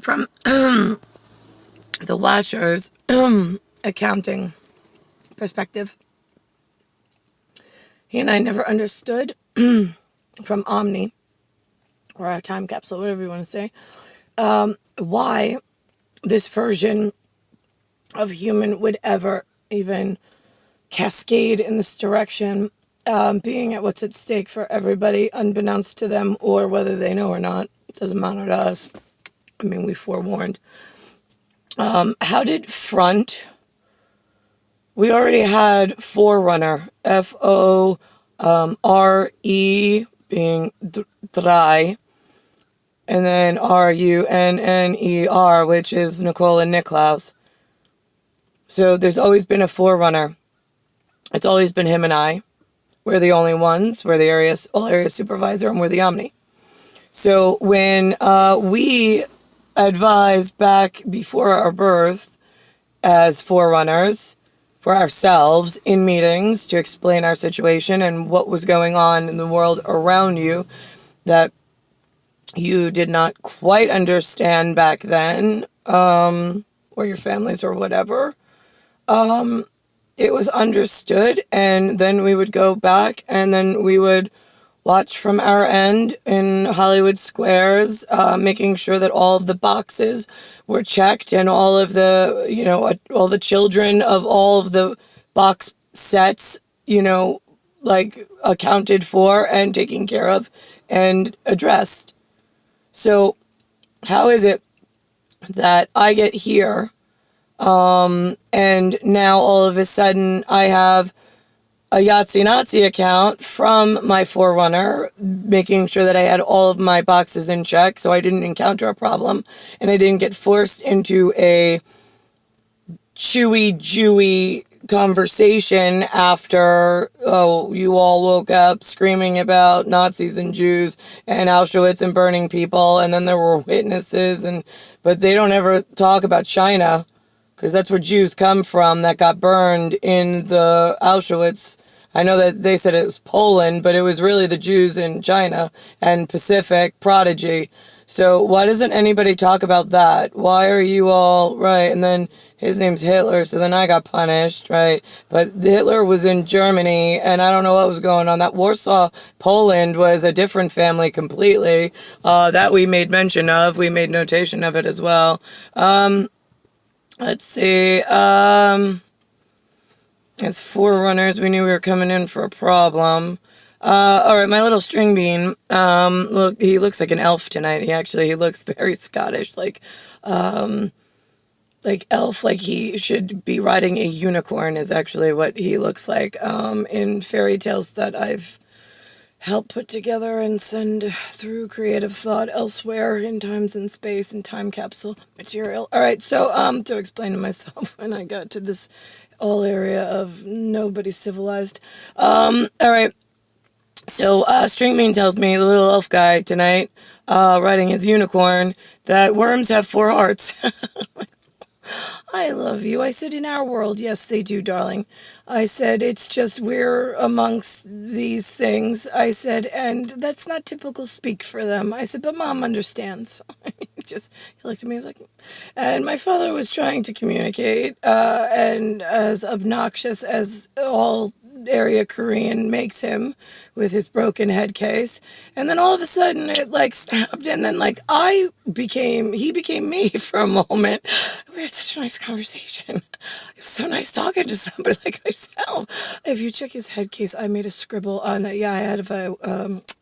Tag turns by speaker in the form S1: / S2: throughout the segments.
S1: from the watcher's accounting perspective, he and I never understood from Omni, or our time capsule, whatever you want to say, why this version of human would ever even cascade in this direction, being at what's at stake for everybody, unbeknownst to them, or whether they know or not. It doesn't matter to us. I mean, we forewarned. How did Front... We already had Forerunner, F-O-R-E, being Dry, and then R-U-N-N-E-R, which is Nicole and Niklaus. So there's always been a Forerunner. It's always been him and I. We're the only ones. We're the all area supervisor, and we're the Omni. So when we advised back before our birth as Forerunners for ourselves in meetings to explain our situation and what was going on in the world around you that you did not quite understand back then, or your families or whatever, it was understood, and then we would go back and then we would watch from our end in Hollywood Squares, making sure that all of the boxes were checked and all of the, all the children of all of the box sets, like accounted for and taken care of and addressed. So how is it that I get here, and now all of a sudden I have a Yahtzee Nazi account from my Forerunner, making sure that I had all of my boxes in check so I didn't encounter a problem and I didn't get forced into a chewy conversation after, you all woke up screaming about Nazis and Jews and Auschwitz and burning people, and then there were witnesses, but they don't ever talk about China, because that's where Jews come from that got burned in the Auschwitz. I know that they said it was Poland, but it was really the Jews in China and Pacific Prodigy. So why doesn't anybody talk about that? Why are you all, right? And then his name's Hitler, so then I got punished, right? But Hitler was in Germany, and I don't know what was going on. That Warsaw, Poland was a different family completely. That we made mention of. We made notation of it as well. Let's see, as Forerunners, we knew we were coming in for a problem. Alright, my little string bean, look, he looks like an elf tonight. He looks very Scottish, like elf, like he should be riding a unicorn is actually what he looks like, in fairy tales that I've help put together and send through creative thought elsewhere in times and space and time capsule material. All right, so to explain to myself when I got to this all area of nobody civilized. All right, so String Bean tells me, the little elf guy tonight, riding his unicorn, that worms have 4 hearts. I love you. I said, in our world, yes, they do, darling. I said, it's just we're amongst these things. I said, and that's not typical speak for them. I said, but Mom understands. He looked at me, he was like, and my father was trying to communicate, and as obnoxious as all area Korean makes him with his broken head case, and then all of a sudden it like snapped, and then like he became me for a moment. We had such a nice conversation. It was so nice talking to somebody like myself. If you check his head case, I made a scribble on it. Yeah, I had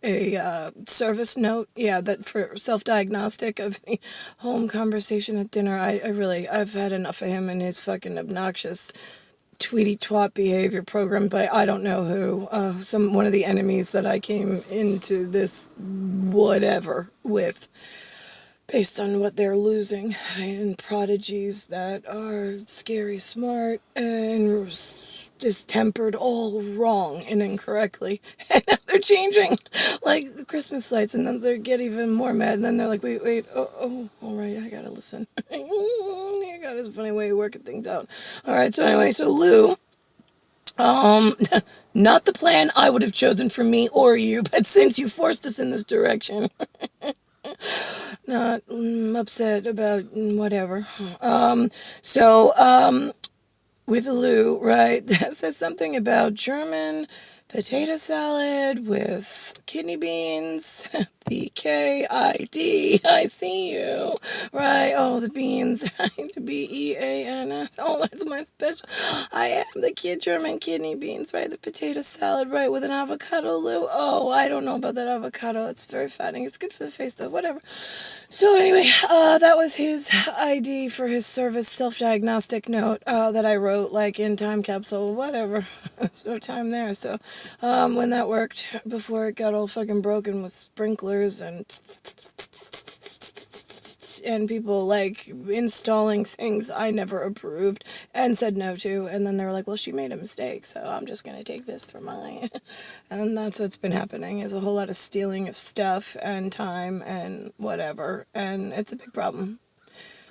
S1: a service note, that for self-diagnostic of the home conversation at dinner. I've had enough of him and his fucking obnoxious tweety twat behavior programmed by I don't know who, one of the enemies that I came into this whatever with, based on what they're losing, and prodigies that are scary smart and distempered all wrong and incorrectly, and now they're changing like the Christmas lights, and then they get even more mad, and then they're like, wait, oh, all right, I gotta listen. You got his funny way of working things out. All right, so anyway, so Lou, not the plan I would have chosen for me or you, but since you forced us in this direction, Not upset about whatever. So, with Lou, right, that says something about German potato salad with kidney beans, the KID, I see you, right, oh, the beans, right, the BEANS, oh, that's my special, I am the German kidney beans, right, the potato salad, right, with an avocado, Lou, oh, I don't know about that avocado, it's very fattening, it's good for the face, though, whatever. So anyway, that was his ID for his service self-diagnostic note that I wrote, like, in time capsule, whatever. There's no time there. So when that worked, before it got all fucking broken with sprinklers and people, like, installing things I never approved and said no to. And then they were like, well, she made a mistake, so I'm just going to take this for mine. And that's what's been happening, is a whole lot of stealing of stuff and time and whatever. And it's a big problem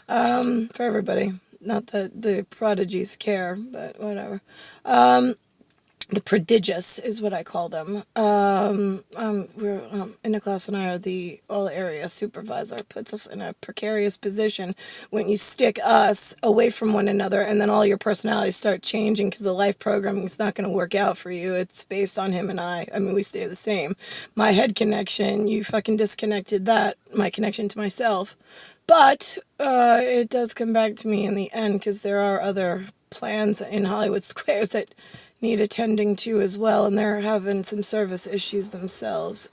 S1: for everybody. Not that the prodigies care, but whatever. The prodigious is what I call them. In the class, and I are the all area supervisor. Puts us in a precarious position when you stick us away from one another, and then all your personalities start changing because the life programming is not going to work out for you. It's based on him and I. I mean, we stay the same. My head connection, you fucking disconnected that. My connection to myself. But it does come back to me in the end, because there are other plans in Hollywood Squares that need attending to as well, and they're having some service issues themselves.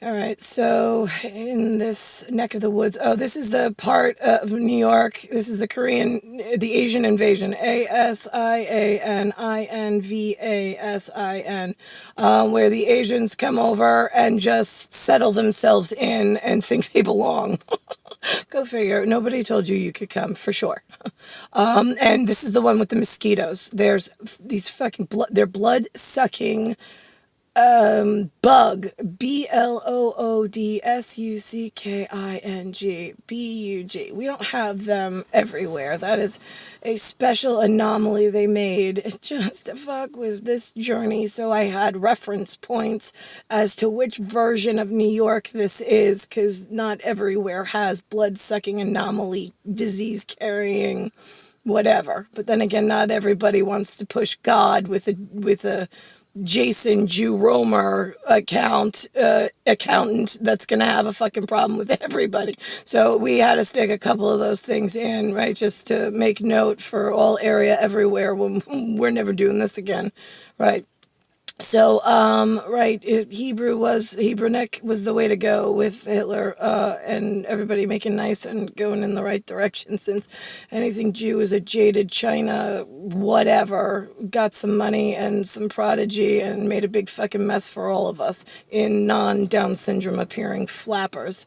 S1: All right, so in this neck of the woods, oh, this is the part of New York, this is the Asian invasion, ASIANINVASIN, where the Asians come over and just settle themselves in and think they belong. Go figure. Nobody told you could come, for sure. And this is the one with the mosquitoes. There's these fucking they're blood-sucking bug, BLOODSUCKING, BUG. We don't have them everywhere. That is a special anomaly they made just to fuck with this journey, so I had reference points as to which version of New York this is, because not everywhere has blood-sucking anomaly, disease-carrying whatever. But then again, not everybody wants to push God with a Jason Jew Romer accountant that's gonna have a fucking problem with everybody. So we had to stick a couple of those things in, right, just to make note for all area everywhere when we're never doing this again, right? So, right, Hebrew neck was the way to go with Hitler, and everybody making nice and going in the right direction, since anything Jew is a jaded China, whatever, got some money and some prodigy and made a big fucking mess for all of us in non-Down syndrome appearing flappers.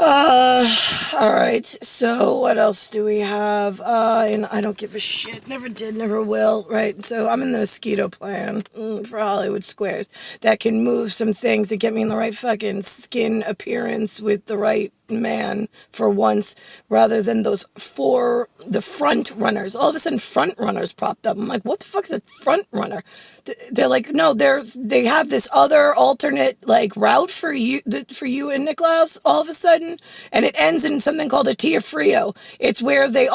S1: All right, so what else do we have? And I don't give a shit, never did, never will, right? So I'm in the mosquito plan for Hollywood Squares that can move some things to get me in the right fucking skin appearance with the right man for once, rather than the front runners. All of a sudden, front runners popped up. I'm like, what the fuck is a front runner? They're like, no, they have this other alternate like route for you and Nicklaus all of a sudden, and it ends in something called a Tia Frio. It's where they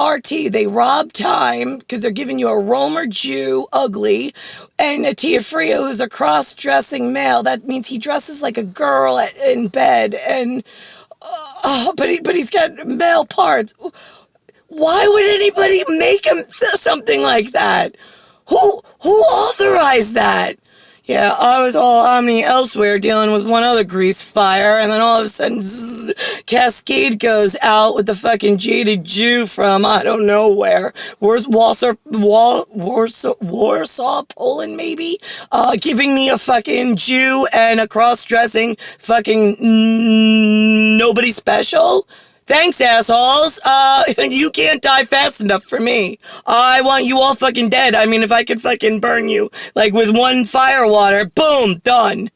S1: rob time because they're giving you a Romer Jew ugly and a Tia Frio who's a cross-dressing male. That means he dresses like a girl in bed, and but he's got male parts. Why would anybody make him something like that? Who authorized that? Yeah, I was all omni elsewhere dealing with one other grease fire, and then all of a sudden, zzz, Cascade goes out with the fucking jaded Jew from I don't know where. Where's Warsaw, Poland, maybe? Giving me a fucking Jew and a cross-dressing fucking nobody special? Thanks, assholes. You can't die fast enough for me. I want you all fucking dead. I mean, if I could fucking burn you, like, with one fire water, boom, done.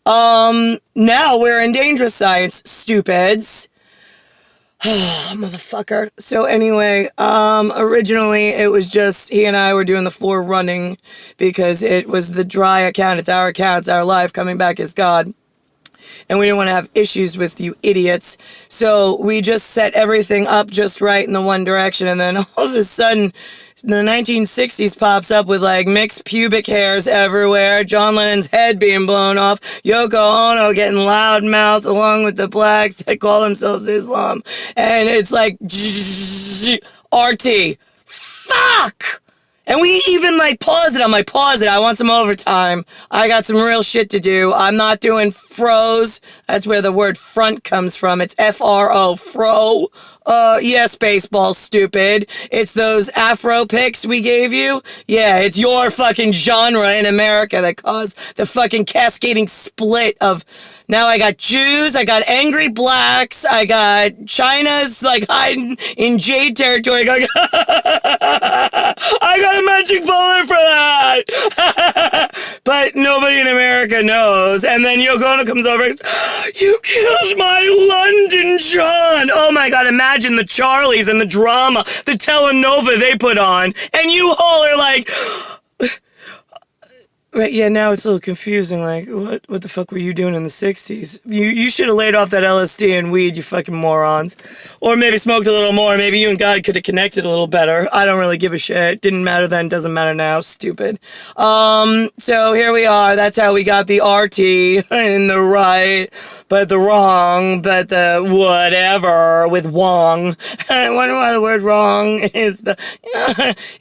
S1: Now we're in dangerous science, stupids. Motherfucker. So anyway, originally it was just he and I were doing the forerunning because it was the dry account. It's our life coming back as God. and we didn't want to have issues with you idiots. So we just set everything up just right in the one direction, and then all of a sudden, the 1960s pops up with like mixed pubic hairs everywhere, John Lennon's head being blown off, Yoko Ono getting loud mouthed along with the blacks that call themselves Islam, and it's like RT. Fuck! And we even like paused it. I'm like, pause it. I want some overtime. I got some real shit to do. I'm not doing froze. That's where the word front comes from. It's FRO, fro. Yes, baseball, stupid. It's those Afro picks we gave you. Yeah, it's your fucking genre in America that caused the fucking cascading split of, now I got Jews, I got angry blacks, I got China's like hiding in jade territory going, I got a magic bullet for that. But nobody in America knows. And then Yoko Ono comes over and goes, you killed my London John. Oh my God, imagine the Charlies and the drama, the telenovela they put on. And you all are like, right, yeah, now it's a little confusing. Like, what the fuck were you doing in the 60s? You should have laid off that LSD and weed, you fucking morons. Or maybe smoked a little more. Maybe you and God could have connected a little better. I don't really give a shit. Didn't matter then, doesn't matter now. Stupid. So here we are. That's how we got the RT in the right, but the wrong, but the whatever with Wong. I wonder why the word wrong is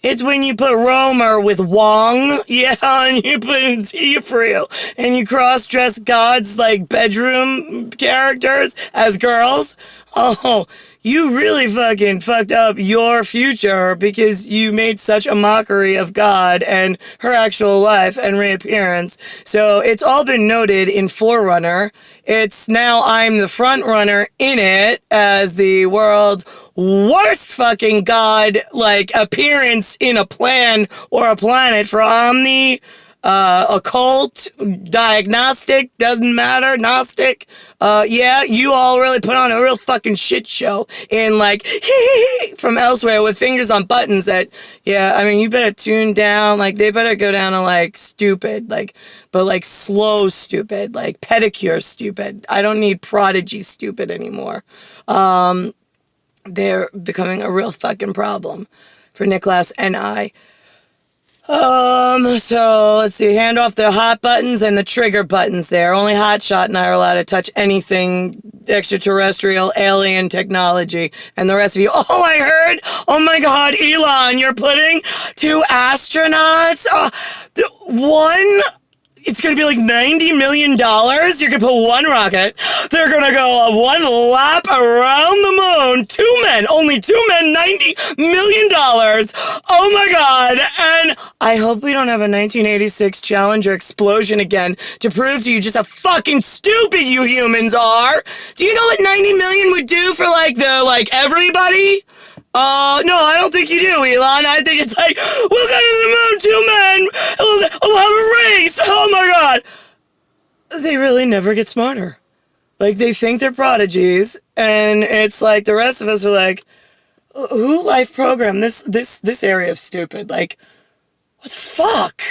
S1: it's when you put Romer with Wong. Yeah, and you put in T for real, and you cross-dress God's like bedroom characters as girls. Oh, you really fucking fucked up your future because you made such a mockery of God and her actual life and reappearance. So it's all been noted in Forerunner. It's now I'm the front runner in it as the world's worst fucking God like appearance in a plan or a planet for Omni. Occult, diagnostic, doesn't matter, Gnostic. Yeah, you all really put on a real fucking shit show in like, from elsewhere with fingers on buttons that, yeah, I mean, you better tune down, like, they better go down to like stupid, like, but like slow stupid, like pedicure stupid. I don't need prodigy stupid anymore. They're becoming a real fucking problem for Nicholas and I. So let's see, hand off the hot buttons and the trigger buttons there. Only Hotshot and I are allowed to touch anything extraterrestrial, alien technology. And the rest of you, oh, I heard, oh my God, Elon, you're putting 2 astronauts, one, it's going to be like $90 million. You're going to put 1 rocket. They're going to go 1 lap around the moon. 2 men, only 2 men, $90 million. Oh my God. And I hope we don't have a 1986 Challenger explosion again to prove to you just how fucking stupid you humans are. Do you know what 90 million would do for everybody? No, I don't think you do, Elon. I think it's like, we'll go to the moon, 2 men, and we'll have a race. Oh my God. They really never get smarter. Like, they think they're prodigies, and it's like the rest of us are like, who life programmed this area of stupid? Like, what the fuck?